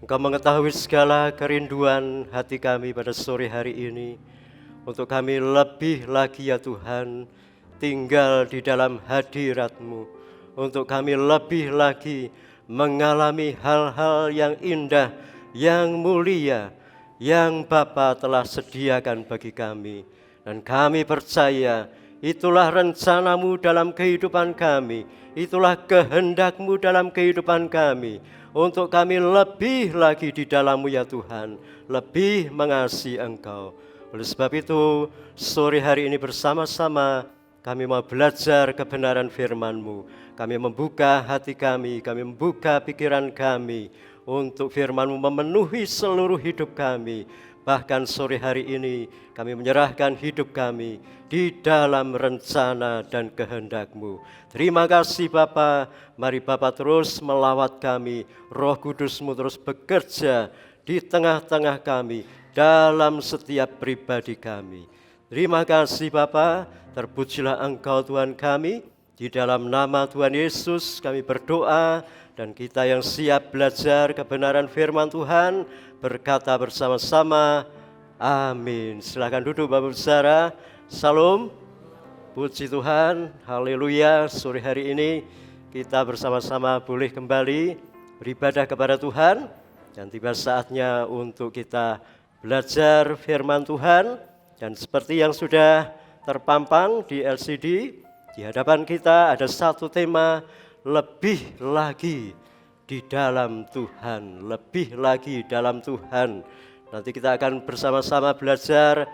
Engkau mengetahui segala kerinduan hati kami pada sore hari ini. Untuk kami lebih lagi ya Tuhan, tinggal di dalam hadirat-Mu. Untuk kami lebih lagi mengalami hal-hal yang indah, yang mulia, yang Bapa telah sediakan bagi kami. Dan kami percaya itulah rencana-Mu dalam kehidupan kami. Itulah kehendak-Mu dalam kehidupan kami. Untuk kami lebih lagi di dalam-Mu ya Tuhan, lebih mengasihi Engkau. Oleh sebab itu, sore hari ini bersama-sama kami mau belajar kebenaran firman-Mu. Kami membuka hati kami membuka pikiran kami untuk firman-Mu memenuhi seluruh hidup kami. Bahkan sore hari ini kami menyerahkan hidup kami di dalam rencana dan kehendak-Mu. Terima kasih Bapa, mari Bapa terus melawat kami, Roh Kudus-Mu terus bekerja di tengah-tengah kami, dalam setiap pribadi kami. Terima kasih Bapa, terpujilah Engkau Tuhan kami, di dalam nama Tuhan Yesus kami berdoa, dan kita yang siap belajar kebenaran firman Tuhan, berkata bersama-sama, amin. Silakan duduk Bapak Saudara. Salam, puji Tuhan, haleluya. Sore hari ini kita bersama-sama boleh kembali beribadah kepada Tuhan, dan tiba saatnya untuk kita belajar firman Tuhan. Dan seperti yang sudah terpampang di LCD, di hadapan kita ada satu tema, lebih lagi di dalam Tuhan, lebih lagi dalam Tuhan. Nanti kita akan bersama-sama belajar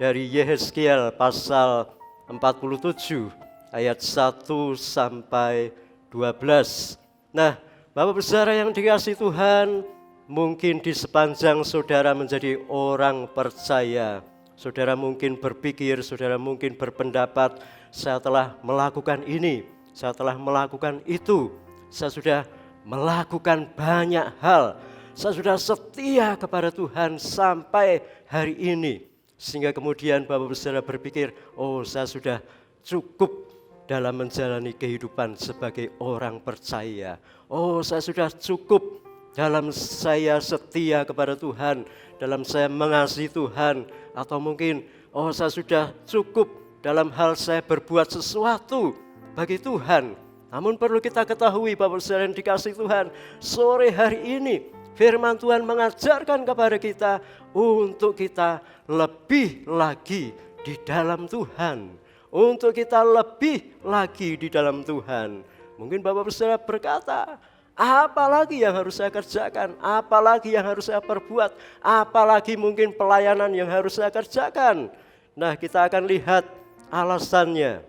dari Yehezkiel pasal 47 ayat 1 sampai 12. Nah, Bapak Saudara yang dikasihi Tuhan, mungkin di sepanjang saudara menjadi orang percaya, saudara mungkin berpikir, saudara mungkin berpendapat, saya telah melakukan ini, saya telah melakukan itu, saya sudah melakukan banyak hal, saya sudah setia kepada Tuhan sampai hari ini. Sehingga kemudian Bapak Saudara berpikir, oh saya sudah cukup dalam menjalani kehidupan sebagai orang percaya. Oh saya sudah cukup dalam saya setia kepada Tuhan, dalam saya mengasihi Tuhan. Atau mungkin, oh saya sudah cukup dalam hal saya berbuat sesuatu bagi Tuhan. Namun perlu kita ketahui Bapak Saudara yang dikasihi Tuhan, sore hari ini firman Tuhan mengajarkan kepada kita untuk kita lebih lagi di dalam Tuhan. Untuk kita lebih lagi di dalam Tuhan. Mungkin Bapak Saudara berkata, apalagi yang harus saya kerjakan, apalagi yang harus saya perbuat, apalagi mungkin pelayanan yang harus saya kerjakan. Nah, kita akan lihat alasannya.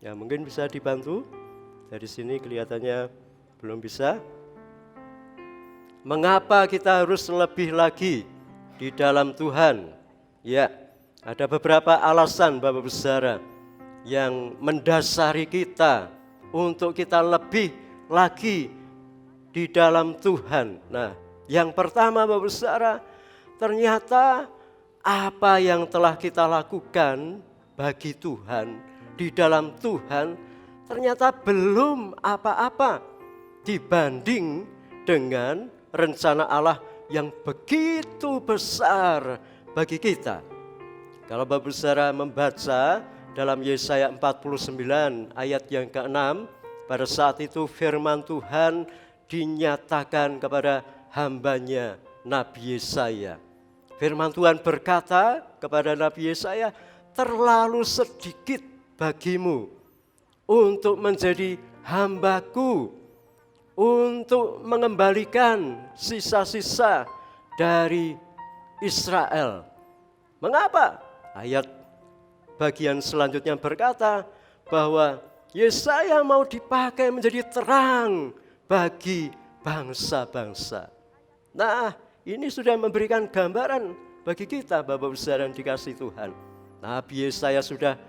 Ya, mungkin bisa dibantu. Dari sini kelihatannya belum bisa. Mengapa kita harus lebih lagi di dalam Tuhan? Ya, ada beberapa alasan Bapak Saudara yang mendasari kita untuk kita lebih lagi di dalam Tuhan. Nah, yang pertama Bapak Saudara, ternyata apa yang telah kita lakukan bagi Tuhan, di dalam Tuhan, ternyata belum apa-apa dibanding dengan rencana Allah yang begitu besar bagi kita. Kalau Bapak Saudara membaca dalam Yesaya 49 ayat yang ke-6, pada saat itu firman Tuhan dinyatakan kepada hambanya Nabi Yesaya. Firman Tuhan berkata kepada Nabi Yesaya, terlalu sedikit bagimu untuk menjadi hambaku, untuk mengembalikan sisa-sisa dari Israel. Mengapa? Ayat bagian selanjutnya berkata bahwa Yesaya mau dipakai menjadi terang bagi bangsa-bangsa. Nah, ini sudah memberikan gambaran bagi kita Bapak Saudara yang dikasihi Tuhan. Nabi Yesaya sudah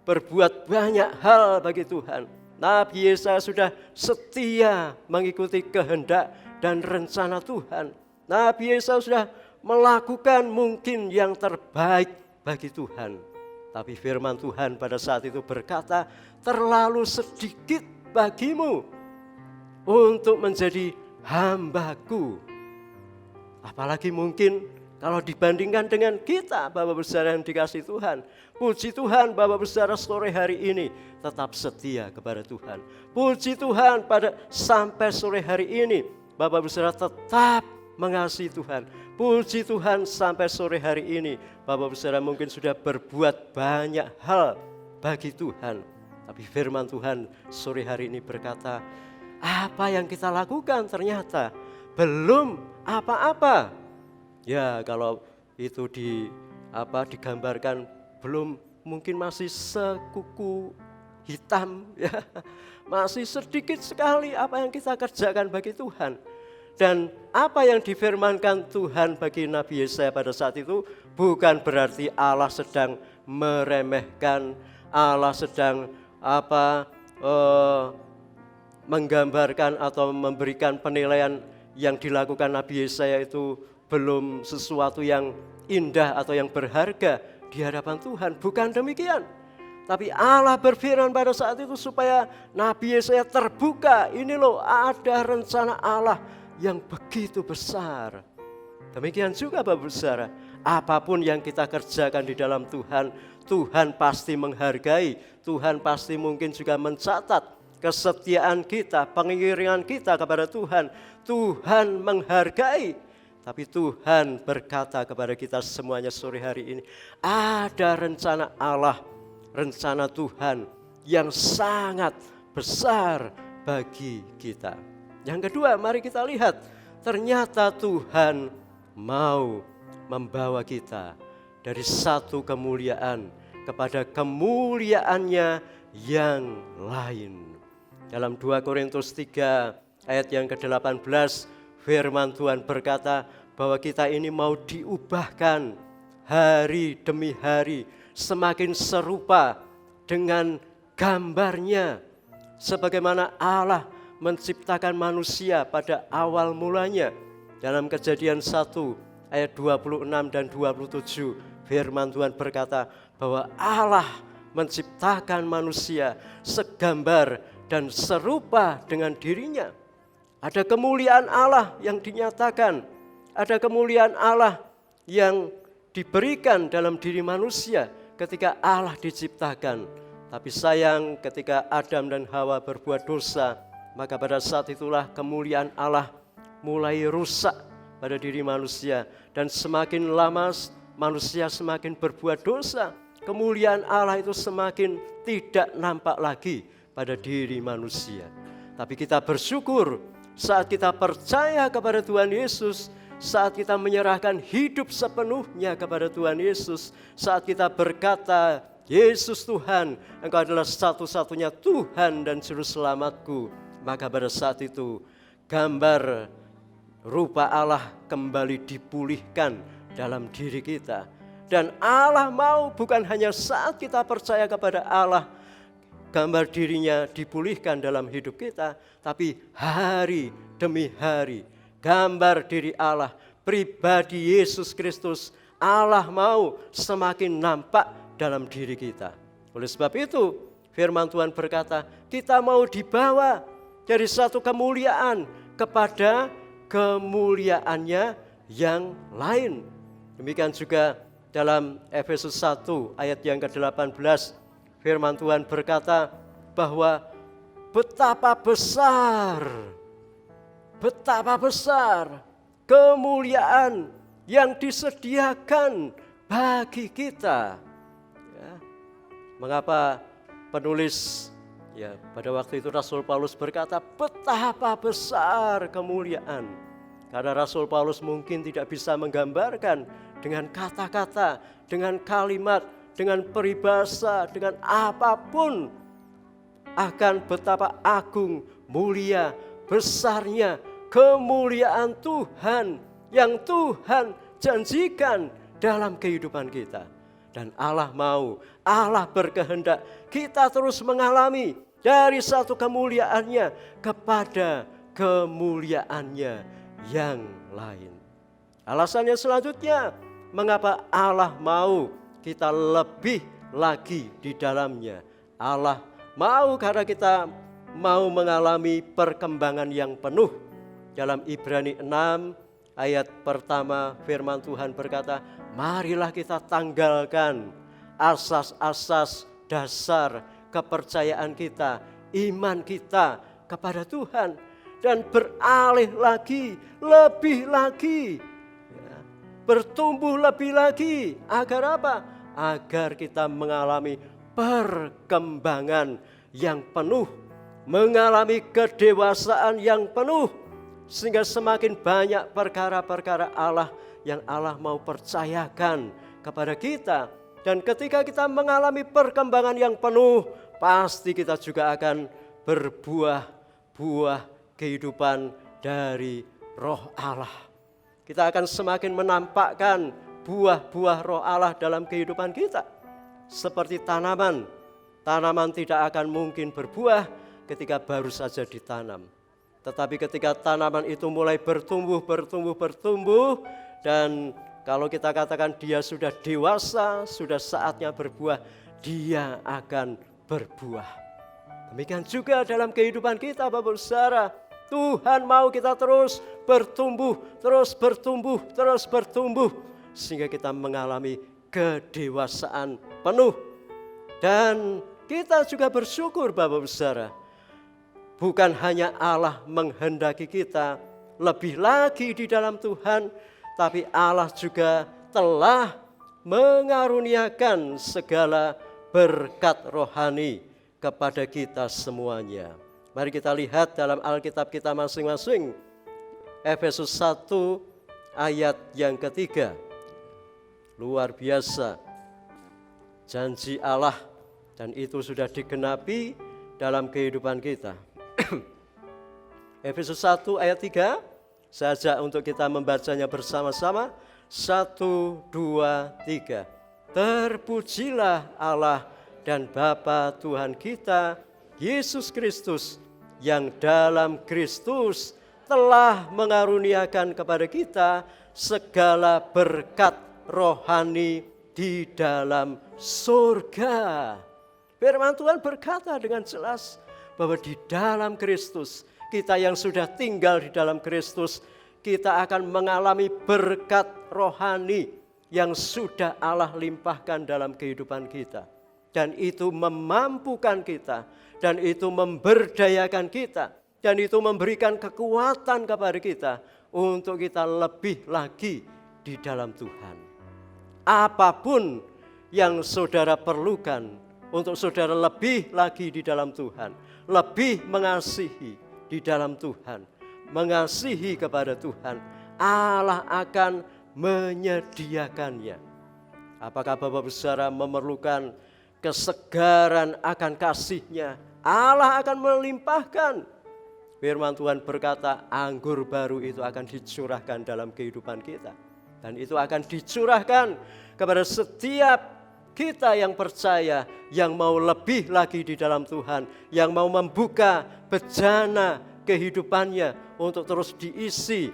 berbuat banyak hal bagi Tuhan. Nabi Yesaya sudah setia mengikuti kehendak dan rencana Tuhan. Nabi Yesaya sudah melakukan mungkin yang terbaik bagi Tuhan. Tapi firman Tuhan pada saat itu berkata, terlalu sedikit bagimu untuk menjadi hambaku. Apalagi mungkin kalau dibandingkan dengan kita, Bapak-Ibu Saudara yang dikasihi Tuhan. Puji Tuhan, Bapak-Ibu Saudara sore hari ini tetap setia kepada Tuhan. Puji Tuhan sampai sore hari ini Bapak-Ibu Saudara tetap mengasihi Tuhan. Puji Tuhan sampai sore hari ini Bapak-Ibu Saudara mungkin sudah berbuat banyak hal bagi Tuhan. Tapi firman Tuhan sore hari ini berkata, apa yang kita lakukan ternyata belum apa-apa. Ya, kalau itu digambarkan belum, mungkin masih sekuku hitam ya. Masih sedikit sekali apa yang kita kerjakan bagi Tuhan. Dan apa yang difirmankan Tuhan bagi Nabi Yesaya pada saat itu bukan berarti Allah sedang meremehkan, Allah sedang menggambarkan atau memberikan penilaian yang dilakukan Nabi Yesaya itu belum sesuatu yang indah atau yang berharga di hadapan Tuhan. Bukan demikian. Tapi Allah berfirman pada saat itu supaya Nabi Yesaya terbuka. Ini loh, ada rencana Allah yang begitu besar. Demikian juga Bapak Saudara, apapun yang kita kerjakan di dalam Tuhan, Tuhan pasti menghargai. Tuhan pasti mungkin juga mencatat kesetiaan kita, pengiringan kita kepada Tuhan. Tuhan menghargai. Tapi Tuhan berkata kepada kita semuanya sore hari ini, ada rencana Allah, rencana Tuhan yang sangat besar bagi kita. Yang kedua, mari kita lihat, ternyata Tuhan mau membawa kita dari satu kemuliaan kepada kemuliaannya yang lain. Dalam 2 Korintus 3 ayat yang ke-18, firman Tuhan berkata bahwa kita ini mau diubahkan hari demi hari, semakin serupa dengan gambarnya. Sebagaimana Allah menciptakan manusia pada awal mulanya. Dalam Kejadian 1 ayat 26 dan 27, firman Tuhan berkata bahwa Allah menciptakan manusia segambar dan serupa dengan dirinya. Ada kemuliaan Allah yang dinyatakan, ada kemuliaan Allah yang diberikan dalam diri manusia ketika Allah diciptakan. Tapi sayang, ketika Adam dan Hawa berbuat dosa, maka pada saat itulah kemuliaan Allah mulai rusak pada diri manusia. Dan semakin lama manusia semakin berbuat dosa, kemuliaan Allah itu semakin tidak nampak lagi pada diri manusia. Tapi kita bersyukur saat kita percaya kepada Tuhan Yesus, saat kita menyerahkan hidup sepenuhnya kepada Tuhan Yesus, saat kita berkata, Yesus Tuhan, Engkau adalah satu-satunya Tuhan dan Juru Selamatku. Maka pada saat itu gambar rupa Allah kembali dipulihkan dalam diri kita. Dan Allah mau bukan hanya saat kita percaya kepada Allah, gambar dirinya dipulihkan dalam hidup kita, tapi hari demi hari gambar diri Allah, pribadi Yesus Kristus, Allah mau semakin nampak dalam diri kita. Oleh sebab itu firman Tuhan berkata, kita mau dibawa dari satu kemuliaan kepada kemuliaannya yang lain. Demikian juga dalam Efesus 1 ayat yang ke-18, firman Tuhan berkata bahwa betapa besar kemuliaan yang disediakan bagi kita. Ya. Mengapa penulis pada waktu itu Rasul Paulus berkata betapa besar kemuliaan? Karena Rasul Paulus mungkin tidak bisa menggambarkan dengan kata-kata, dengan kalimat, dengan peribahasa, dengan apapun akan betapa agung, mulia, besarnya kemuliaan Tuhan yang Tuhan janjikan dalam kehidupan kita. Dan Allah mau, Allah berkehendak kita terus mengalami dari satu kemuliaannya kepada kemuliaannya yang lain. Alasannya selanjutnya, mengapa Allah mau kita lebih lagi di dalamnya. Allah mau karena kita mau mengalami perkembangan yang penuh. Dalam Ibrani 6 ayat pertama firman Tuhan berkata, marilah kita tanggalkan asas-asas dasar kepercayaan kita, iman kita kepada Tuhan, dan beralih lagi, lebih lagi, bertumbuh lebih lagi. Agar apa? Agar kita mengalami perkembangan yang penuh, mengalami kedewasaan yang penuh, sehingga semakin banyak perkara-perkara Allah yang Allah mau percayakan kepada kita. Dan ketika kita mengalami perkembangan yang penuh, pasti kita juga akan berbuah-buah kehidupan dari Roh Allah. Kita akan semakin menampakkan buah-buah Roh Allah dalam kehidupan kita. Seperti tanaman. Tanaman tidak akan mungkin berbuah ketika baru saja ditanam. Tetapi ketika tanaman itu mulai bertumbuh, dan kalau kita katakan dia sudah dewasa, sudah saatnya berbuah, dia akan berbuah. Demikian juga dalam kehidupan kita, Bapak Saudara. Tuhan mau kita terus bertumbuh, sehingga kita mengalami kedewasaan penuh. Dan kita juga bersyukur, Bapak Saudara. Bukan hanya Allah menghendaki kita lebih lagi di dalam Tuhan, tapi Allah juga telah mengaruniakan segala berkat rohani kepada kita semuanya. Mari kita lihat dalam Alkitab kita masing-masing. Efesus 1 ayat yang ketiga. Luar biasa. Janji Allah, dan itu sudah digenapi dalam kehidupan kita. Efesus 1 ayat 3. Saya ajak untuk kita membacanya bersama-sama. 1, 2, 3. Terpujilah Allah dan Bapa Tuhan kita, Yesus Kristus, yang dalam Kristus telah mengaruniakan kepada kita segala berkat rohani di dalam surga. Firman Tuhan berkata dengan jelas bahwa di dalam Kristus, kita yang sudah tinggal di dalam Kristus, kita akan mengalami berkat rohani yang sudah Allah limpahkan dalam kehidupan kita. Dan itu memampukan kita, dan itu memberdayakan kita, dan itu memberikan kekuatan kepada kita untuk kita lebih lagi di dalam Tuhan. Apapun yang saudara perlukan untuk saudara lebih lagi di dalam Tuhan, lebih mengasihi di dalam Tuhan, mengasihi kepada Tuhan, Allah akan menyediakannya. Apakah Bapak Saudara memerlukan kesegaran akan kasih-Nya? Allah akan melimpahkan. Firman Tuhan berkata, anggur baru itu akan dicurahkan dalam kehidupan kita. Dan itu akan dicurahkan kepada setiap kita yang percaya, yang mau lebih lagi di dalam Tuhan, yang mau membuka bejana kehidupannya untuk terus diisi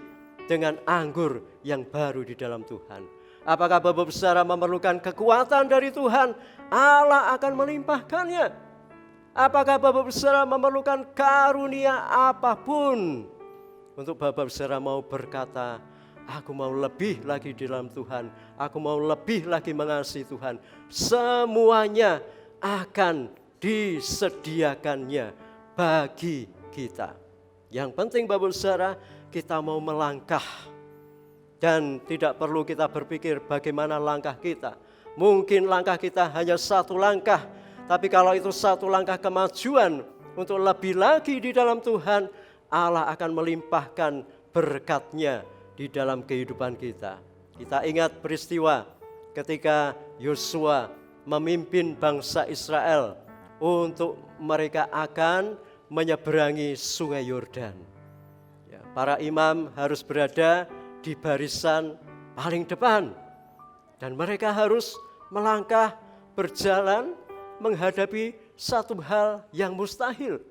dengan anggur yang baru di dalam Tuhan. Apakah Bapak Saudara memerlukan kekuatan dari Tuhan? Allah akan melimpahkannya. Apakah Bapak Saudara memerlukan karunia apapun? Untuk Bapak Saudara mau berkata, aku mau lebih lagi di dalam Tuhan, aku mau lebih lagi mengasihi Tuhan, semuanya akan disediakannya bagi kita. Yang penting Bapak Saudara, kita mau melangkah. Dan tidak perlu kita berpikir bagaimana langkah kita. Mungkin langkah kita hanya satu langkah, tapi kalau itu satu langkah kemajuan untuk lebih lagi di dalam Tuhan, Allah akan melimpahkan berkat-Nya di dalam kehidupan kita. Kita ingat peristiwa ketika Yosua memimpin bangsa Israel untuk mereka akan menyeberangi sungai Yordan. Ya, para imam harus berada di barisan paling depan, dan mereka harus melangkah berjalan menghadapi satu hal yang mustahil,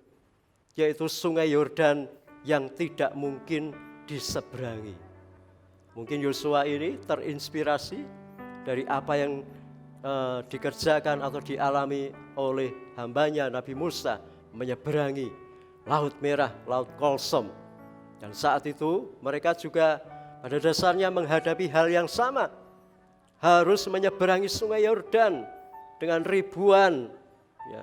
yaitu sungai Yordan yang tidak mungkin diseberangi. Mungkin Yosua ini terinspirasi dari apa yang dikerjakan atau dialami oleh hambanya Nabi Musa menyeberangi Laut Merah, Laut Kolsom. Dan saat itu mereka juga pada dasarnya menghadapi hal yang sama. Harus menyeberangi sungai Yordan dengan ribuan, ya,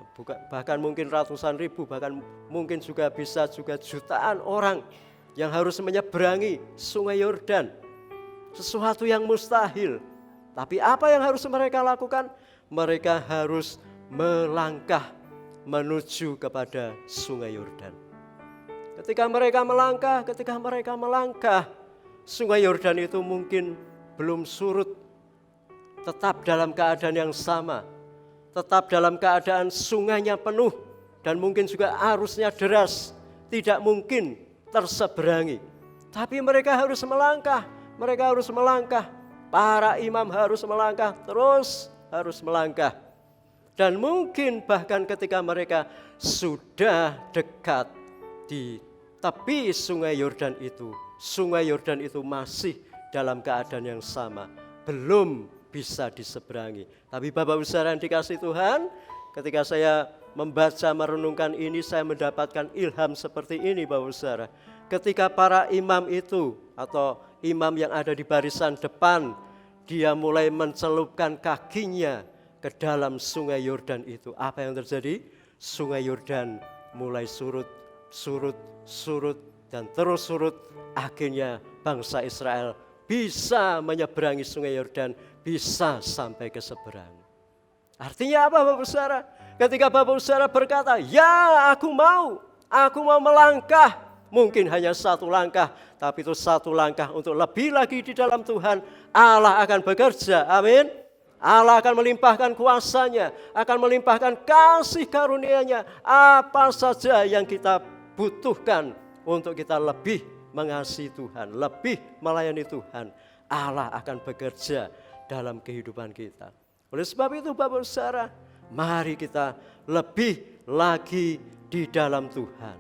bahkan mungkin ratusan ribu, bahkan mungkin juga bisa juga jutaan orang yang harus menyeberangi sungai Yordan. Sesuatu yang mustahil. Tapi apa yang harus mereka lakukan? Mereka harus melangkah menuju kepada sungai Yordan. Ketika mereka melangkah, sungai Yordan itu mungkin belum surut, tetap dalam keadaan yang sama, tetap dalam keadaan sungainya penuh dan mungkin juga arusnya deras, tidak mungkin terseberangi. Tapi mereka harus melangkah, para imam harus melangkah, terus harus melangkah. Dan mungkin bahkan ketika mereka sudah dekat di tepi sungai Yordan itu masih dalam keadaan yang sama, belum bisa diseberangi. Tapi Bapak Ibu saudara yang dikasihi Tuhan, ketika saya membaca merenungkan ini, saya mendapatkan ilham seperti ini Bapak Ibu saudara. Ketika para imam itu atau imam yang ada di barisan depan, dia mulai mencelupkan kakinya ke dalam sungai Yordan itu. Apa yang terjadi? Sungai Yordan mulai surut, dan terus surut. Akhirnya bangsa Israel bisa menyeberangi sungai Yordan, bisa sampai ke seberang. Artinya apa Bapak saudara? Ketika Bapak saudara berkata, ya aku mau melangkah, mungkin hanya satu langkah, tapi itu satu langkah untuk lebih lagi di dalam Tuhan, Allah akan bekerja, amin. Allah akan melimpahkan kuasa-Nya, akan melimpahkan kasih karunia-Nya, apa saja yang kita butuhkan untuk kita lebih mengasihi Tuhan, lebih melayani Tuhan. Allah akan bekerja dalam kehidupan kita. Oleh sebab itu Bapak saudara, mari kita lebih lagi di dalam Tuhan.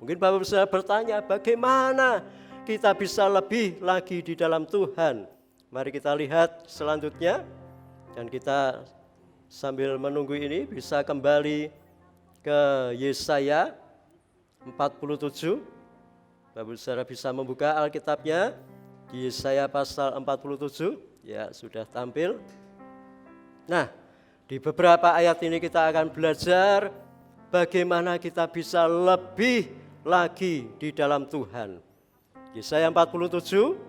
Mungkin Bapak saudara bertanya, bagaimana kita bisa lebih lagi di dalam Tuhan? Mari kita lihat selanjutnya. Dan kita sambil menunggu ini bisa kembali ke Yesaya 47. Bapak saudara bisa membuka Alkitabnya di Yesaya pasal 47. Ya, sudah tampil. Nah, di beberapa ayat ini kita akan belajar bagaimana kita bisa lebih lagi di dalam Tuhan. Yesaya 47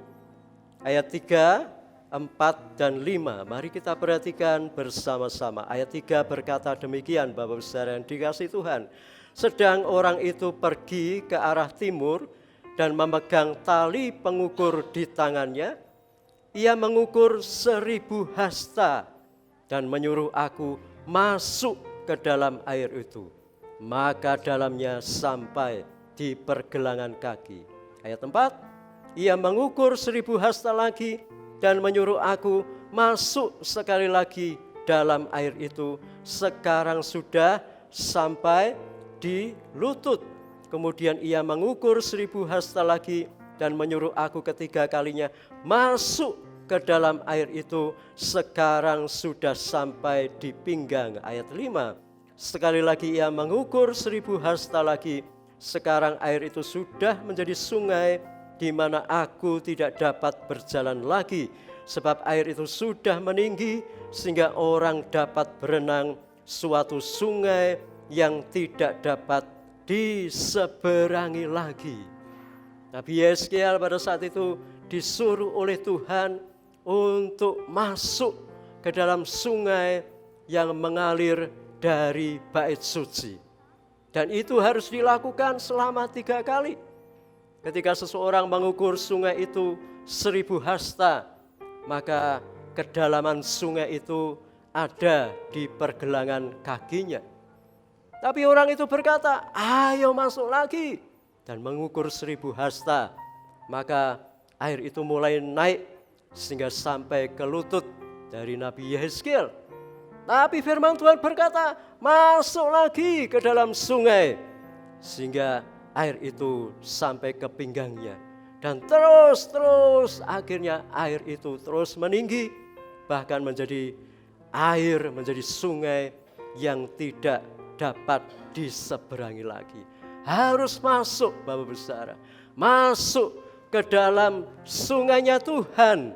ayat 3, 4 dan 5. Mari kita perhatikan bersama-sama. Ayat 3 berkata demikian, Bapak saudara yang dikasihi Tuhan. Sedang orang itu pergi ke arah timur dan memegang tali pengukur di tangannya. Ia mengukur 1000 hasta dan menyuruh aku masuk ke dalam air itu. Maka dalamnya sampai di pergelangan kaki. Ayat 4. Ia mengukur 1000 hasta lagi dan menyuruh aku masuk sekali lagi dalam air itu. Sekarang sudah sampai di lutut. Kemudian ia mengukur 1000 hasta lagi dan menyuruh aku ketiga kalinya masuk ke dalam air itu. Sekarang sudah sampai di pinggang. Ayat 5. Sekali lagi ia mengukur 1000 hasta lagi. Sekarang air itu sudah menjadi sungai di mana aku tidak dapat berjalan lagi, sebab air itu sudah meninggi sehingga orang dapat berenang, suatu sungai yang tidak dapat diseberangi lagi. Nabi Yeskiel pada saat itu disuruh oleh Tuhan untuk masuk ke dalam sungai yang mengalir dari bait suci. Dan itu harus dilakukan selama 3 kali. Ketika seseorang mengukur sungai itu 1000 hasta, maka kedalaman sungai itu ada di pergelangan kakinya. Tapi orang itu berkata, ayo masuk lagi. Dan mengukur 1000 hasta. Maka air itu mulai naik sehingga sampai ke lutut dari Nabi Yeskiel. Tapi firman Tuhan berkata, masuk lagi ke dalam sungai. Sehingga air itu sampai ke pinggangnya. Dan terus akhirnya air itu terus meninggi. Bahkan menjadi air, menjadi sungai yang tidak dapat diseberangi lagi. Harus masuk Bapak Ibu saudara. Masuk ke dalam sungainya Tuhan.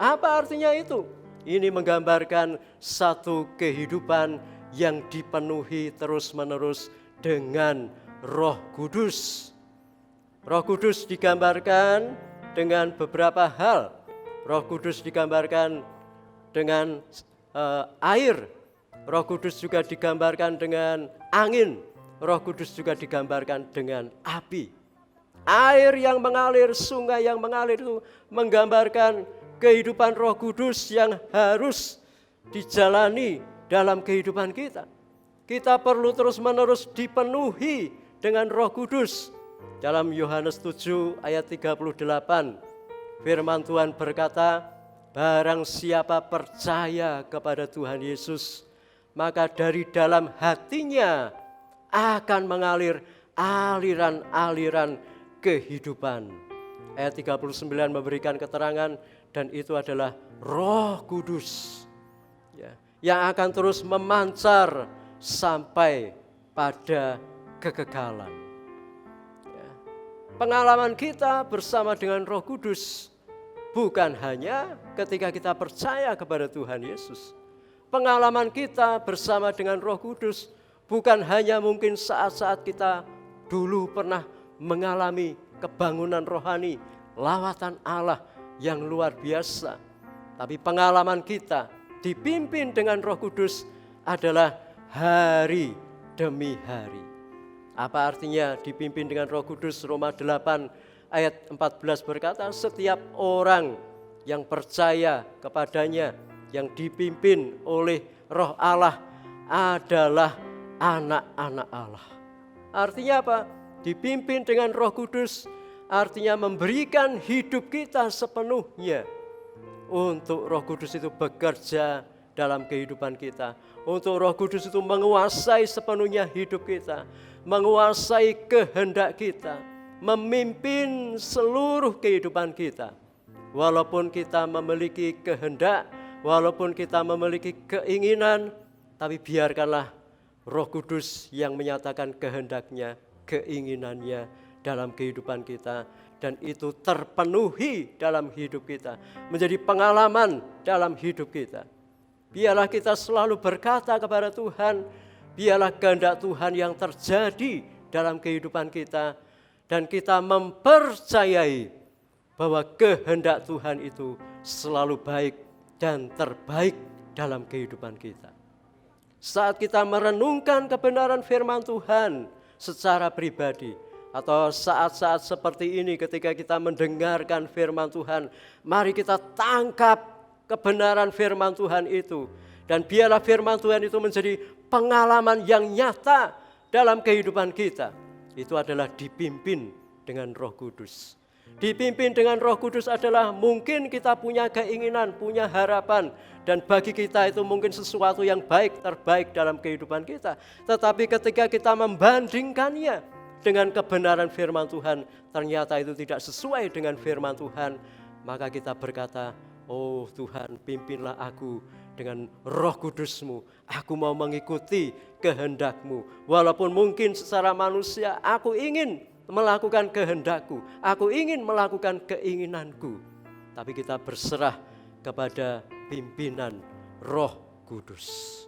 Apa artinya itu? Ini menggambarkan satu kehidupan yang dipenuhi terus-menerus dengan Roh Kudus. Roh Kudus digambarkan dengan beberapa hal. Roh Kudus digambarkan dengan air. Roh Kudus juga digambarkan dengan angin. Roh Kudus juga digambarkan dengan api. Air yang mengalir, sungai yang mengalir itu menggambarkan kehidupan Roh Kudus yang harus dijalani dalam kehidupan kita. Kita perlu terus-menerus dipenuhi dengan Roh Kudus. Dalam Yohanes 7 ayat 38, firman Tuhan berkata, barang siapa percaya kepada Tuhan Yesus, maka dari dalam hatinya akan mengalir aliran-aliran kehidupan. Ayat 39 memberikan keterangan, dan itu adalah Roh Kudus ya, yang akan terus memancar sampai pada kekekalan. Ya. Pengalaman kita bersama dengan Roh Kudus bukan hanya ketika kita percaya kepada Tuhan Yesus. Pengalaman kita bersama dengan Roh Kudus bukan hanya mungkin saat-saat kita dulu pernah mengalami kebangunan rohani, lawatan Allah yang luar biasa. Tapi pengalaman kita dipimpin dengan Roh Kudus adalah hari demi hari. Apa artinya dipimpin dengan Roh Kudus? Roma 8 ayat 14 berkata, setiap orang yang percaya kepadanya, yang dipimpin oleh Roh Allah adalah anak-anak Allah. Artinya apa? Dipimpin dengan Roh Kudus artinya memberikan hidup kita sepenuhnya untuk Roh Kudus itu bekerja dalam kehidupan kita. Untuk Roh Kudus itu menguasai sepenuhnya hidup kita, menguasai kehendak kita, memimpin seluruh kehidupan kita. Walaupun kita memiliki kehendak, walaupun kita memiliki keinginan, tapi biarkanlah Roh Kudus yang menyatakan kehendaknya, keinginannya dalam kehidupan kita, dan itu terpenuhi dalam hidup kita, menjadi pengalaman dalam hidup kita. Biarlah kita selalu berkata kepada Tuhan, biarlah kehendak Tuhan yang terjadi dalam kehidupan kita, dan kita mempercayai bahwa kehendak Tuhan itu selalu baik dan terbaik dalam kehidupan kita. Saat kita merenungkan kebenaran firman Tuhan secara pribadi, atau saat-saat seperti ini ketika kita mendengarkan firman Tuhan, mari kita tangkap kebenaran firman Tuhan itu. Dan biarlah firman Tuhan itu menjadi pengalaman yang nyata dalam kehidupan kita. Itu adalah dipimpin dengan Roh Kudus. Dipimpin dengan Roh Kudus adalah mungkin kita punya keinginan, punya harapan, dan bagi kita itu mungkin sesuatu yang baik, terbaik dalam kehidupan kita. Tetapi ketika kita membandingkannya dengan kebenaran firman Tuhan, ternyata itu tidak sesuai dengan firman Tuhan, maka kita berkata, oh Tuhan, pimpinlah aku dengan Roh Kudus-Mu. Aku mau mengikuti kehendak-Mu. Walaupun mungkin secara manusia aku ingin melakukan kehendakku, aku ingin melakukan keinginanku, tapi kita berserah kepada pimpinan Roh Kudus.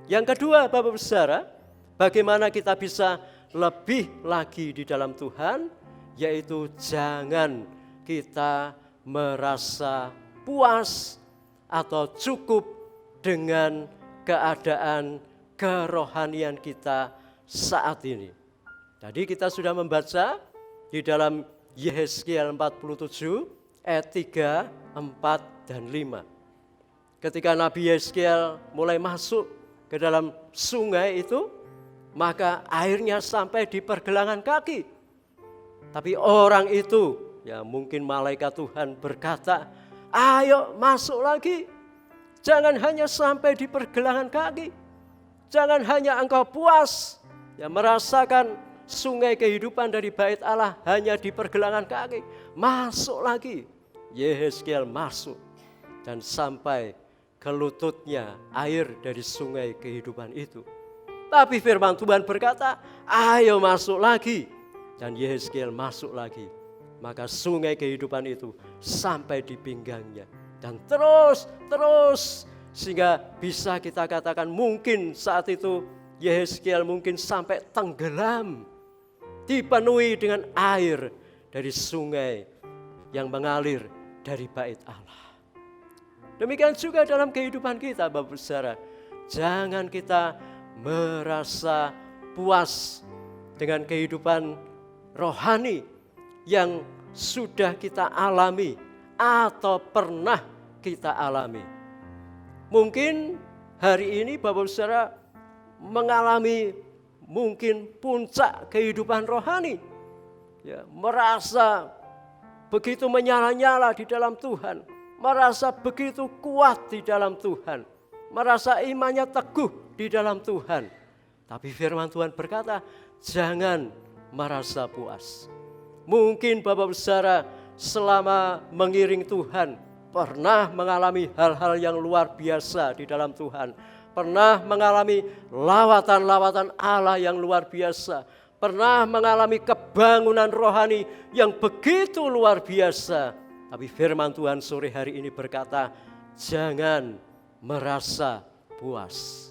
Yang kedua, Bapak-Ibu Saudara, bagaimana kita bisa lebih lagi di dalam Tuhan, yaitu jangan kita merasa puas atau cukup dengan keadaan kerohanian kita saat ini. Tadi kita sudah membaca di dalam Yehezkiel 47 ayat 3, 4, dan 5. Ketika Nabi Yehezkiel mulai masuk ke dalam sungai itu, maka airnya sampai di pergelangan kaki. Tapi orang itu, ya mungkin malaikat Tuhan berkata, ayo masuk lagi. Jangan hanya sampai di pergelangan kaki. Jangan hanya engkau puas ya merasakan sungai kehidupan dari bait Allah hanya di pergelangan kaki. Masuk lagi. Yehezkiel masuk dan sampai ke lututnya air dari sungai kehidupan itu. Tapi firman Tuhan berkata, ayo masuk lagi. Dan Yehezkiel masuk lagi. maka sungai kehidupan itu sampai di pinggangnya. Dan terus sehingga bisa kita katakan mungkin saat itu Yehezkiel mungkin sampai tenggelam, dipenuhi dengan air dari sungai yang mengalir dari bait Allah. Demikian juga dalam kehidupan kita, Bapak Saudara. Jangan kita merasa puas dengan kehidupan rohani yang sudah kita alami atau pernah kita alami. Mungkin hari ini Bapak Saudara mengalami mungkin puncak kehidupan rohani. Ya, merasa begitu menyala-nyala di dalam Tuhan, merasa begitu kuat di dalam Tuhan, merasa imannya teguh di dalam Tuhan. Tapi firman Tuhan berkata, jangan merasa puas. Mungkin Bapak Saudara selama mengiring Tuhan pernah mengalami hal-hal yang luar biasa di dalam Tuhan, pernah mengalami lawatan-lawatan Allah yang luar biasa, pernah mengalami kebangunan rohani yang begitu luar biasa. Tapi firman Tuhan sore hari ini berkata, jangan merasa puas.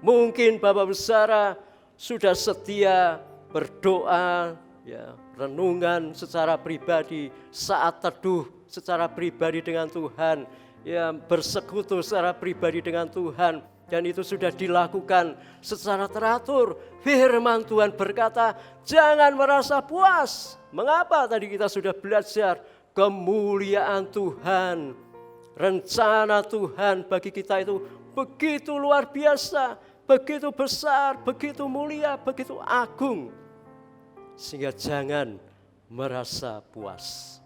Mungkin Bapak Saudara sudah setia berdoa, ya, renungan secara pribadi, saat teduh secara pribadi dengan Tuhan, ya, bersekutu secara pribadi dengan Tuhan, dan itu sudah dilakukan secara teratur. Firman Tuhan berkata, jangan merasa puas. Mengapa? Tadi kita sudah belajar kemuliaan Tuhan, rencana Tuhan bagi kita itu begitu luar biasa, begitu besar, begitu mulia, begitu agung. Sehingga jangan merasa puas.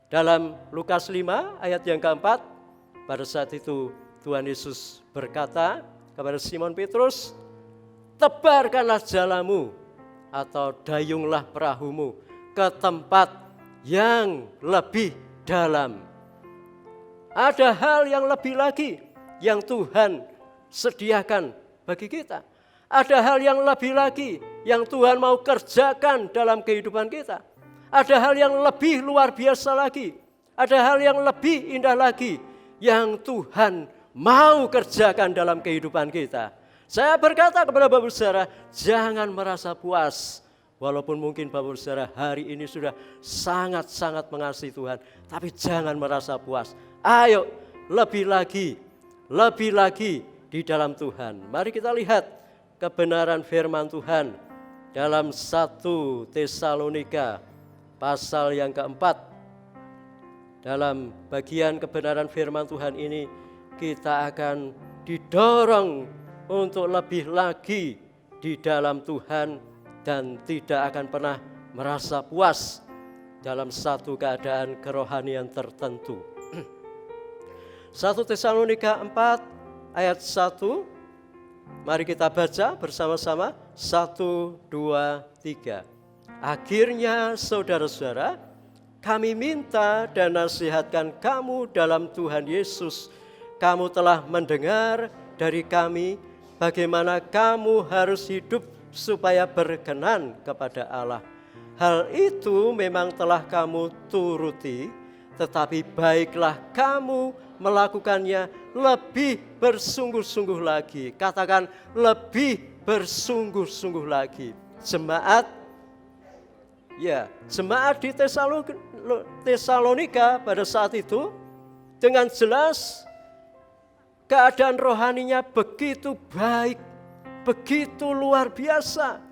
Dalam Lukas 5 ayat yang keempat, pada saat itu Tuhan Yesus berkata kepada Simon Petrus, tebarkanlah jalamu atau dayunglah perahumu ke tempat yang lebih dalam. Ada hal yang lebih lagi yang Tuhan sediakan bagi kita. Ada hal yang lebih lagi yang Tuhan mau kerjakan dalam kehidupan kita. Ada hal yang lebih luar biasa lagi. Ada hal yang lebih indah lagi yang Tuhan mau kerjakan dalam kehidupan kita. Saya berkata kepada Bapak Saudara, jangan merasa puas. Walaupun mungkin Bapak Saudara hari ini sudah sangat-sangat mengasihi Tuhan, tapi jangan merasa puas. Ayo lebih lagi di dalam Tuhan. Mari kita lihat kebenaran firman Tuhan dalam 1 Tesalonika pasal yang keempat. Dalam bagian kebenaran firman Tuhan ini kita akan didorong untuk lebih lagi di dalam Tuhan dan tidak akan pernah merasa puas dalam satu keadaan kerohanian tertentu. 1 Tesalonika 4 ayat 1, mari kita baca bersama-sama. 1, 2, 3. Akhirnya saudara-saudara, kami minta dan nasihatkan kamu dalam Tuhan Yesus. Kamu telah mendengar dari kami bagaimana kamu harus hidup supaya berkenan kepada Allah. Hal itu memang telah kamu turuti, tetapi baiklah kamu melakukannya lebih bersungguh-sungguh lagi. Katakan lebih bersungguh-sungguh lagi. Jemaat di Tesalonika pada saat itu dengan jelas keadaan rohaninya begitu baik, begitu luar biasa.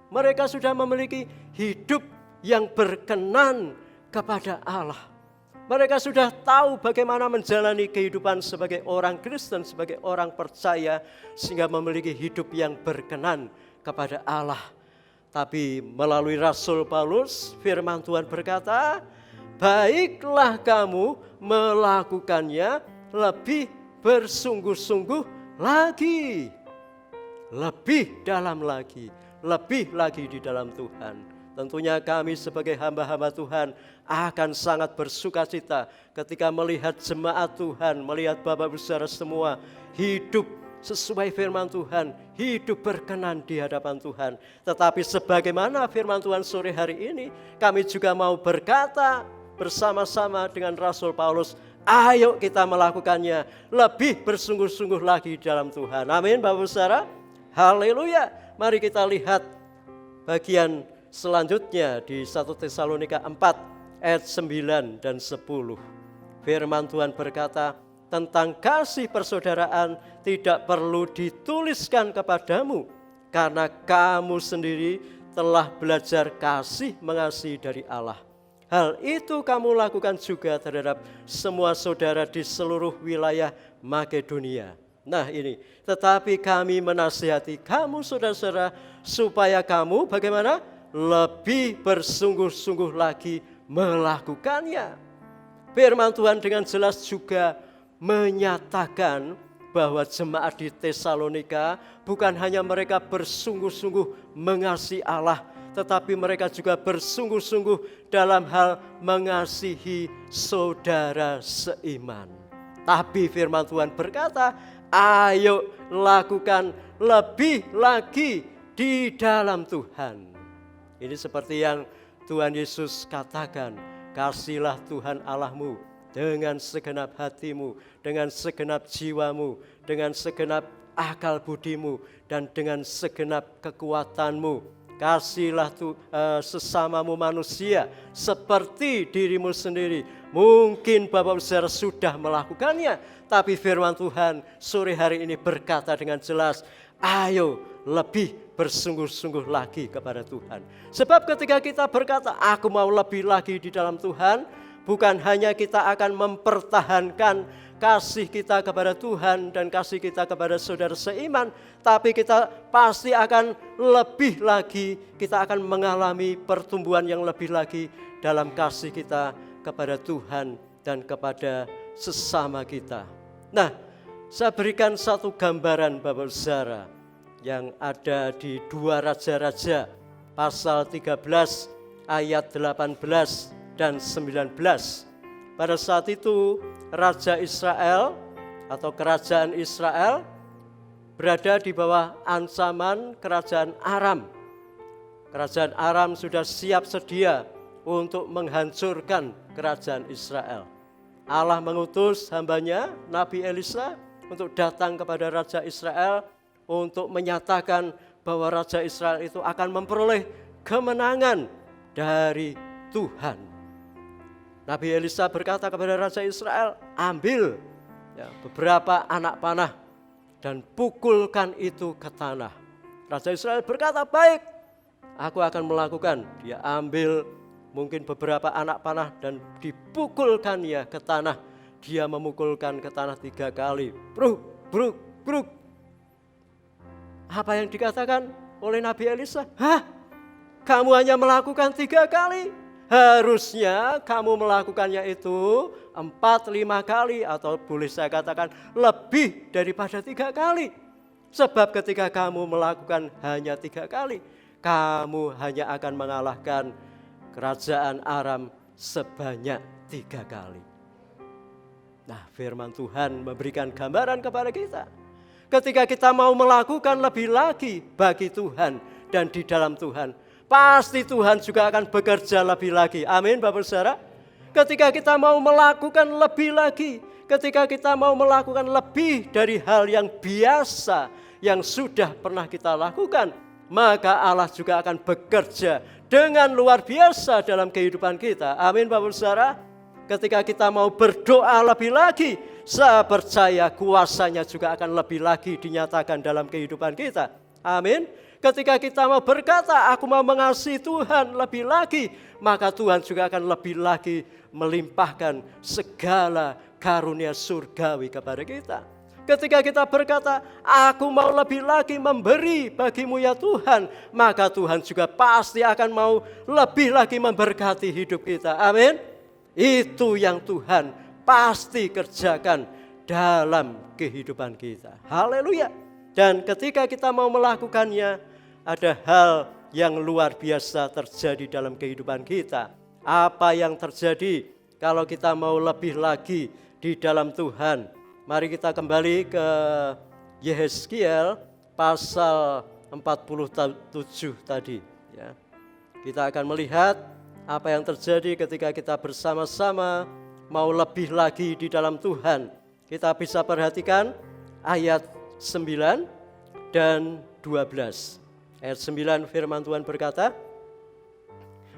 Mereka sudah memiliki hidup yang berkenan kepada Allah. Mereka sudah tahu bagaimana menjalani kehidupan sebagai orang Kristen, sebagai orang percaya, sehingga memiliki hidup yang berkenan kepada Allah. Tapi melalui Rasul Paulus, firman Tuhan berkata, baiklah kamu melakukannya lebih bersungguh-sungguh lagi. Lebih dalam lagi, lebih lagi di dalam Tuhan. Tentunya kami sebagai hamba-hamba Tuhan akan sangat bersukacita ketika melihat jemaat Tuhan, melihat Bapak Saudara semua hidup sesuai firman Tuhan, hidup berkenan di hadapan Tuhan. Tetapi sebagaimana firman Tuhan sore hari ini, kami juga mau berkata bersama-sama dengan Rasul Paulus, ayo kita melakukannya lebih bersungguh-sungguh lagi dalam Tuhan. Amin, Bapak Saudara. Haleluya. Mari kita lihat bagian selanjutnya di 1 Tesalonika 4 ayat 9 dan 10. Firman Tuhan berkata, tentang kasih persaudaraan tidak perlu dituliskan kepadamu, karena kamu sendiri telah belajar kasih mengasihi dari Allah. Hal itu kamu lakukan juga terhadap semua saudara di seluruh wilayah Makedonia. Nah ini, tetapi kami menasihati kamu saudara-saudara, supaya kamu bagaimana? Lebih bersungguh-sungguh lagi melakukannya. Firman Tuhan dengan jelas juga menyatakan bahwa jemaat di Tesalonika bukan hanya mereka bersungguh-sungguh mengasihi Allah, tetapi mereka juga bersungguh-sungguh dalam hal mengasihi saudara seiman. Tapi firman Tuhan berkata, ayo lakukan lebih lagi di dalam Tuhan. Ini seperti yang Tuhan Yesus katakan, kasihlah Tuhan Allahmu dengan segenap hatimu, dengan segenap jiwamu, dengan segenap akal budimu, dan dengan segenap kekuatanmu. Kasihlah sesamamu manusia seperti dirimu sendiri. Mungkin Bapak Saudara sudah melakukannya, tapi firman Tuhan sore hari ini berkata dengan jelas, ayo lebih bersungguh-sungguh lagi kepada Tuhan. Sebab ketika kita berkata, aku mau lebih lagi di dalam Tuhan, bukan hanya kita akan mempertahankan kasih kita kepada Tuhan dan kasih kita kepada saudara seiman, tapi kita pasti akan lebih lagi, kita akan mengalami pertumbuhan yang lebih lagi dalam kasih kita kepada Tuhan dan kepada sesama kita. Nah, saya berikan satu gambaran Bapak Saudara yang ada di 2 Raja-Raja pasal 13 ayat 18 dan 19. Pada saat itu Raja Israel atau kerajaan Israel berada di bawah ancaman kerajaan Aram. Kerajaan Aram sudah siap sedia untuk menghancurkan kerajaan Israel. Allah mengutus hambanya Nabi Elisa untuk datang kepada Raja Israel untuk menyatakan bahwa Raja Israel itu akan memperoleh kemenangan dari Tuhan. Nabi Elisa berkata kepada Raja Israel, ambil beberapa anak panah dan pukulkan itu ke tanah. Raja Israel berkata, baik, aku akan melakukan. Dia ambil mungkin beberapa anak panah dan dipukulkannya ke tanah. Dia memukulkan ke tanah 3 kali. Bruk, bruk, bruk. Apa yang dikatakan oleh Nabi Elisa? Hah? Kamu hanya melakukan 3 kali? Harusnya kamu melakukannya itu 4-5 kali, atau boleh saya katakan lebih daripada 3 kali. Sebab ketika kamu melakukan hanya 3 kali, kamu hanya akan mengalahkan kerajaan Aram sebanyak 3 kali. Nah, firman Tuhan memberikan gambaran kepada kita. Ketika kita mau melakukan lebih lagi bagi Tuhan dan di dalam Tuhan, pasti Tuhan juga akan bekerja lebih lagi. Amin Bapak Saudara. Ketika kita mau melakukan lebih lagi, ketika kita mau melakukan lebih dari hal yang biasa yang sudah pernah kita lakukan, maka Allah juga akan bekerja dengan luar biasa dalam kehidupan kita. Amin Bapak Saudara. Ketika kita mau berdoa lebih lagi, saya percaya kuasanya juga akan lebih lagi dinyatakan dalam kehidupan kita. Amin. Ketika kita mau berkata, aku mau mengasihi Tuhan lebih lagi, maka Tuhan juga akan lebih lagi melimpahkan segala karunia surgawi kepada kita. Ketika kita berkata, aku mau lebih lagi memberi bagimu ya Tuhan, maka Tuhan juga pasti akan mau lebih lagi memberkati hidup kita. Amin. Itu yang Tuhan pasti kerjakan dalam kehidupan kita. Haleluya. Dan ketika kita mau melakukannya, ada hal yang luar biasa terjadi dalam kehidupan kita. Apa yang terjadi kalau kita mau lebih lagi di dalam Tuhan? Mari kita kembali ke Yehezkiel pasal 47 tadi. Ya. Kita akan melihat apa yang terjadi ketika kita bersama-sama mau lebih lagi di dalam Tuhan. Kita bisa perhatikan ayat 9 dan 12. Ayat 9 firman Tuhan berkata,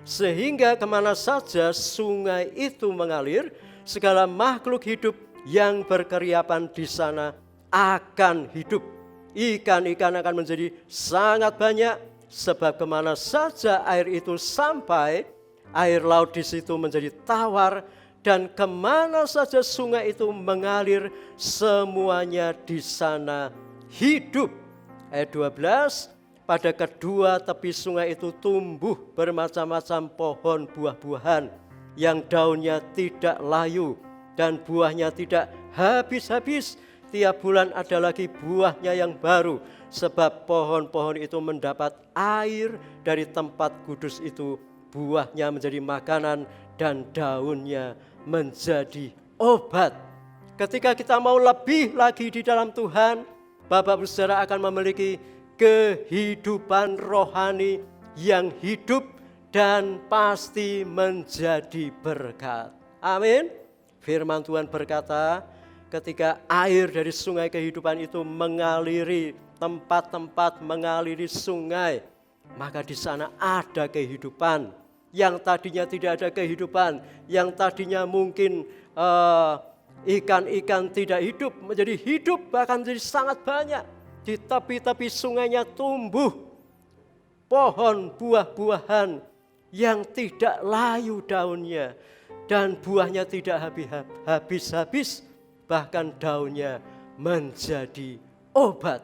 sehingga kemana saja sungai itu mengalir, segala makhluk hidup yang berkeriapan di sana akan hidup. Ikan-ikan akan menjadi sangat banyak, sebab kemana saja air itu sampai, air laut di situ menjadi tawar, dan kemana saja sungai itu mengalir, semuanya di sana hidup. Ayat 12, pada kedua tepi sungai itu tumbuh bermacam-macam pohon buah-buahan yang daunnya tidak layu dan buahnya tidak habis-habis. Tiap bulan ada lagi buahnya yang baru, sebab pohon-pohon itu mendapat air dari tempat kudus itu. Buahnya menjadi makanan dan daunnya menjadi obat. Ketika kita mau lebih lagi di dalam Tuhan, Bapak Ibu Saudara akan memiliki kehidupan rohani yang hidup dan pasti menjadi berkat. Amin. Firman Tuhan berkata, ketika air dari sungai kehidupan itu mengaliri tempat-tempat, mengaliri sungai, maka di sana ada kehidupan. Yang tadinya tidak ada kehidupan, yang tadinya mungkin ikan-ikan tidak hidup, menjadi hidup, bahkan menjadi sangat banyak. Di tepi-tepi sungainya tumbuh pohon buah-buahan yang tidak layu daunnya, dan buahnya tidak habis-habis, bahkan daunnya menjadi obat.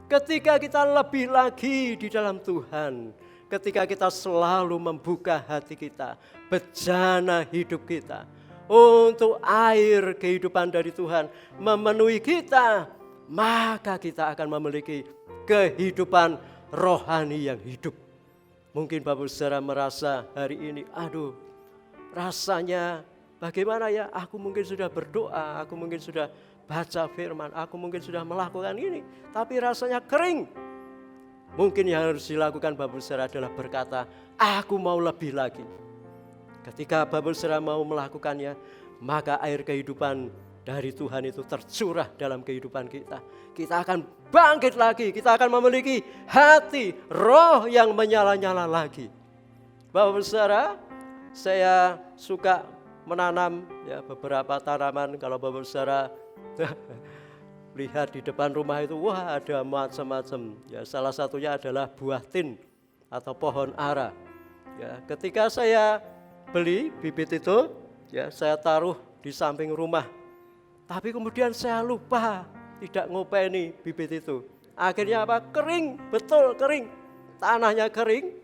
Ketika kita lebih lagi di dalam Tuhan, ketika kita selalu membuka hati kita, bejana hidup kita untuk air kehidupan dari Tuhan memenuhi kita, maka kita akan memiliki kehidupan rohani yang hidup. Mungkin Bapak Saudara merasa hari ini, aduh rasanya bagaimana ya, aku mungkin sudah berdoa, aku mungkin sudah baca firman, aku mungkin sudah melakukan ini, tapi rasanya kering. Mungkin yang harus dilakukan Bapak Saudara adalah berkata, aku mau lebih lagi. Ketika Bapak Saudara mau melakukannya, maka air kehidupan dari Tuhan itu tercurah dalam kehidupan kita. Kita akan bangkit lagi, kita akan memiliki hati, roh yang menyala-nyala lagi. Bapak Saudara, saya suka menanam ya beberapa tanaman. Kalau Bapak Saudara lihat di depan rumah itu, wah ada macam-macam. Ya, salah satunya adalah buah tin atau pohon ara. Ya, ketika saya beli bibit itu, ya saya taruh di samping rumah. Tapi kemudian saya lupa tidak ngopeni bibit itu. Akhirnya apa? Kering, betul kering. Tanahnya kering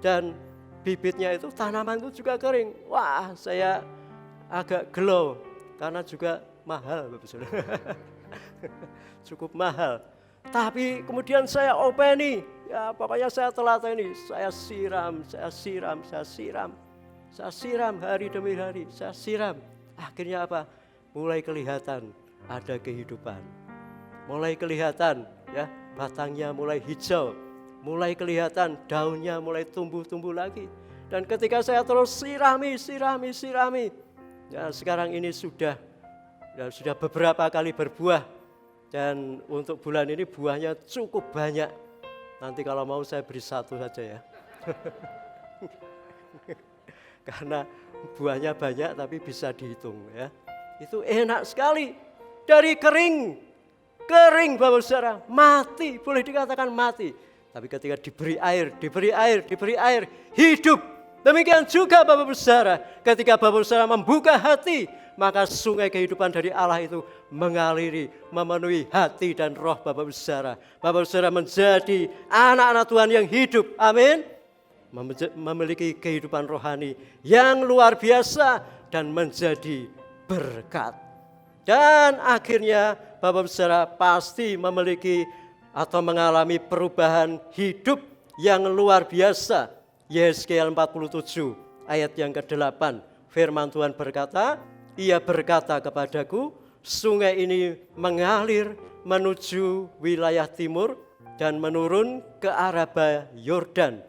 dan bibitnya itu, tanaman itu juga kering. Wah, saya agak gelo karena juga mahal, Bapak Saudara. Cukup mahal. Tapi kemudian saya openi, ya pokoknya saya telateni, saya siram hari demi hari, saya siram. Akhirnya apa? Mulai kelihatan ada kehidupan. Mulai kelihatan ya, batangnya mulai hijau, mulai kelihatan daunnya mulai tumbuh lagi. Dan ketika saya terus sirami, ya sekarang ini sudah beberapa kali berbuah, dan untuk bulan ini buahnya cukup banyak. Nanti kalau mau saya beri satu saja ya. Karena buahnya banyak tapi bisa dihitung ya. Itu enak sekali. Dari kering Bapak Saudara, mati, boleh dikatakan mati. Tapi ketika diberi air, hidup. Demikian juga Bapak Saudara, ketika Bapak Saudara membuka hati, maka sungai kehidupan dari Allah itu mengaliri, memenuhi hati dan roh Bapak Saudara. Bapak Saudara menjadi anak-anak Tuhan yang hidup, amin. Memiliki kehidupan rohani yang luar biasa dan menjadi berkat. Dan akhirnya Bapak Saudara pasti memiliki atau mengalami perubahan hidup yang luar biasa. Yehezkiel 47 ayat yang ke-8, firman Tuhan berkata, ia berkata kepadaku, sungai ini mengalir menuju wilayah timur dan menurun ke Araba Yordan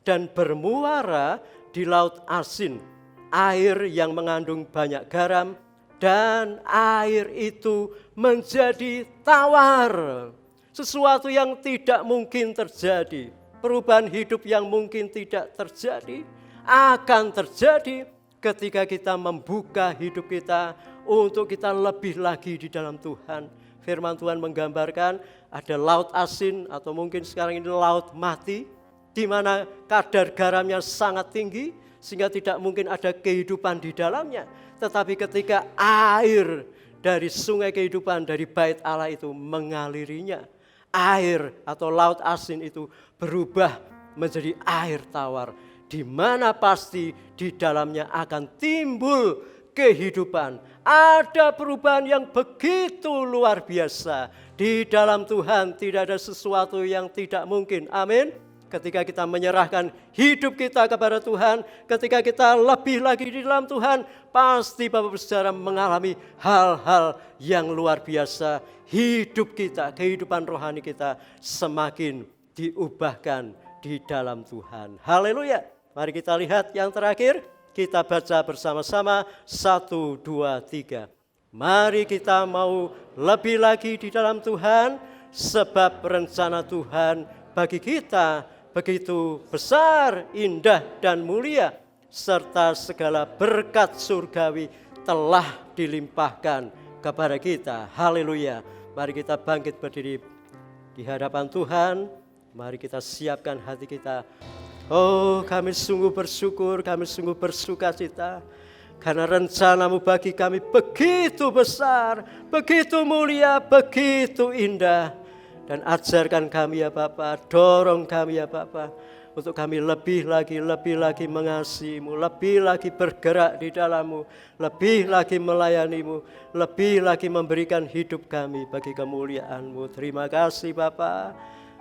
dan bermuara di Laut Asin, air yang mengandung banyak garam, dan air itu menjadi tawar. Sesuatu yang tidak mungkin terjadi, perubahan hidup yang mungkin tidak terjadi, akan terjadi ketika kita membuka hidup kita untuk kita lebih lagi di dalam Tuhan. Firman Tuhan menggambarkan ada laut asin atau mungkin sekarang ini laut mati, di mana kadar garamnya sangat tinggi sehingga tidak mungkin ada kehidupan di dalamnya. Tetapi ketika air dari sungai kehidupan dari bait Allah itu mengalirinya, air atau laut asin itu berubah menjadi air tawar, di mana pasti di dalamnya akan timbul kehidupan. Ada perubahan yang begitu luar biasa. Di dalam Tuhan tidak ada sesuatu yang tidak mungkin. Amin. Ketika kita menyerahkan hidup kita kepada Tuhan, ketika kita lebih lagi di dalam Tuhan, pasti Bapak Ibu Saudara mengalami hal-hal yang luar biasa. Hidup kita, kehidupan rohani kita semakin diubahkan di dalam Tuhan. Haleluya. Mari kita lihat yang terakhir. Kita baca bersama-sama 1, 2, 3. Mari kita mau lebih lagi di dalam Tuhan, sebab rencana Tuhan bagi kita begitu besar, indah dan mulia, serta segala berkat surgawi telah dilimpahkan kepada kita. Haleluya. Mari kita bangkit berdiri di hadapan Tuhan. Mari kita siapkan hati kita. Oh, kami sungguh bersyukur, kami sungguh bersuka cita. Karena rencana-Mu bagi kami begitu besar, begitu mulia, begitu indah. Dan ajarkan kami ya Bapa, dorong kami ya Bapa, untuk kami lebih lagi mengasihi-Mu, lebih lagi bergerak di dalam-Mu, lebih lagi melayani-Mu, lebih lagi memberikan hidup kami bagi kemuliaan-Mu. Terima kasih Bapa,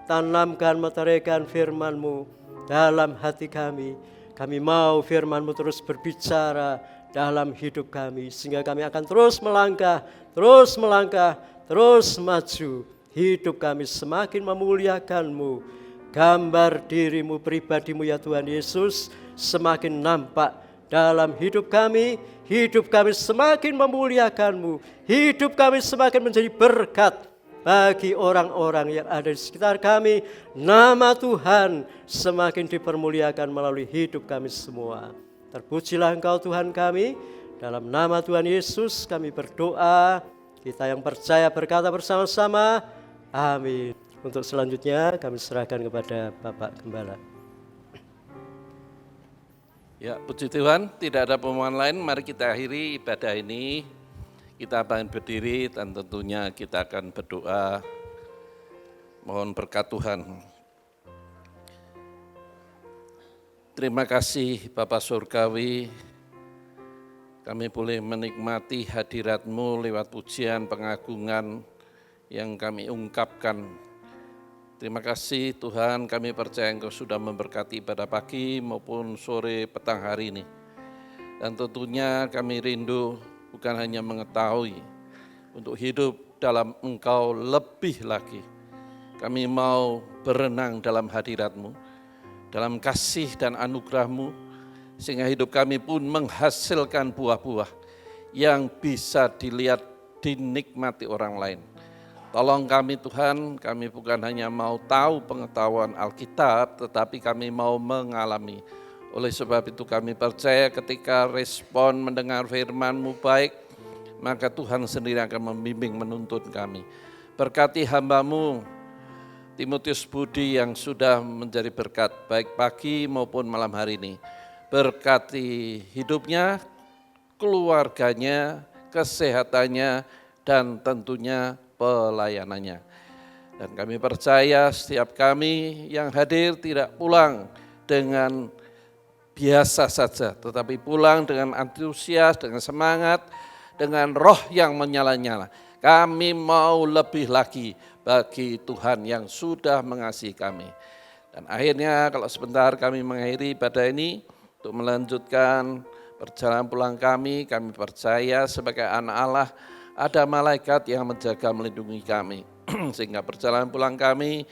tanamkan meteraikan firman-Mu dalam hati kami. Kami mau firman-Mu terus berbicara dalam hidup kami, sehingga kami akan terus melangkah, terus maju. Hidup kami semakin memuliakan-Mu. Gambar diri-Mu, pribadi-Mu ya Tuhan Yesus semakin nampak dalam hidup kami semakin memuliakan-Mu. Hidup kami semakin menjadi berkat bagi orang-orang yang ada di sekitar kami. Nama Tuhan semakin dipermuliakan melalui hidup kami semua. Terpujilah Engkau Tuhan kami. Dalam nama Tuhan Yesus kami berdoa. Kita yang percaya berkata bersama-sama, amin. Untuk selanjutnya kami serahkan kepada Bapak Gembala. Ya, puji Tuhan, tidak ada pengumuman lain. Mari kita akhiri ibadah ini. Kita akan berdiri dan tentunya kita akan berdoa. Mohon berkat Tuhan. Terima kasih Bapa Surgawi. Kami boleh menikmati hadirat-Mu lewat pujian pengagungan yang kami ungkapkan. Terima kasih Tuhan, kami percaya Engkau sudah memberkati pada pagi maupun sore petang hari ini. Dan tentunya kami rindu bukan hanya mengetahui, untuk hidup dalam Engkau lebih lagi. Kami mau berenang dalam hadirat-Mu, dalam kasih dan anugerah-Mu, sehingga hidup kami pun menghasilkan buah-buah yang bisa dilihat, dinikmati orang lain. Tolong kami Tuhan, kami bukan hanya mau tahu pengetahuan Alkitab, tetapi kami mau mengalami. Oleh sebab itu kami percaya ketika respon mendengar firman-Mu baik, maka Tuhan sendiri akan membimbing menuntun kami. Berkati hamba-Mu, Timotius Budi yang sudah menjadi berkat baik pagi maupun malam hari ini. Berkati hidupnya, keluarganya, kesehatannya, dan tentunya pelayanannya. Dan kami percaya setiap kami yang hadir tidak pulang dengan biasa saja, tetapi pulang dengan antusias, dengan semangat, dengan roh yang menyala-nyala. Kami mau lebih lagi bagi Tuhan yang sudah mengasihi kami. Dan akhirnya kalau sebentar kami mengakhiri ibadah ini untuk melanjutkan perjalanan pulang kami percaya sebagai anak Allah ada malaikat yang menjaga melindungi kami. Sehingga perjalanan pulang kami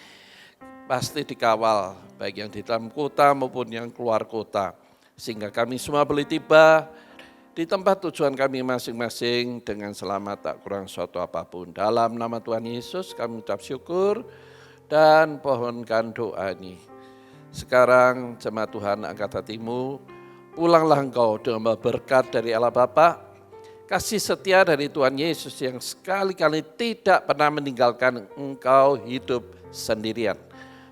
pasti dikawal, baik yang di dalam kota maupun yang keluar kota. Sehingga kami semua boleh tiba di tempat tujuan kami masing-masing dengan selamat, tak kurang suatu apapun. Dalam nama Tuhan Yesus kami ucap syukur dan pohonkan doa ini. Sekarang jemaat Tuhan, angkat hatimu, pulanglah engkau dengan berkat dari Allah Bapa, kasih setia dari Tuhan Yesus yang sekali-kali tidak pernah meninggalkan engkau hidup sendirian.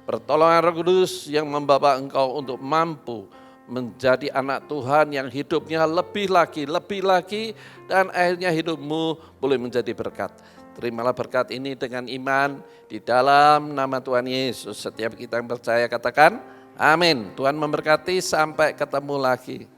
Pertolongan Roh Kudus yang membawa engkau untuk mampu menjadi anak Tuhan yang hidupnya lebih lagi, dan akhirnya hidupmu boleh menjadi berkat. Terimalah berkat ini dengan iman di dalam nama Tuhan Yesus. Setiap kita yang percaya katakan amin. Tuhan memberkati, sampai ketemu lagi.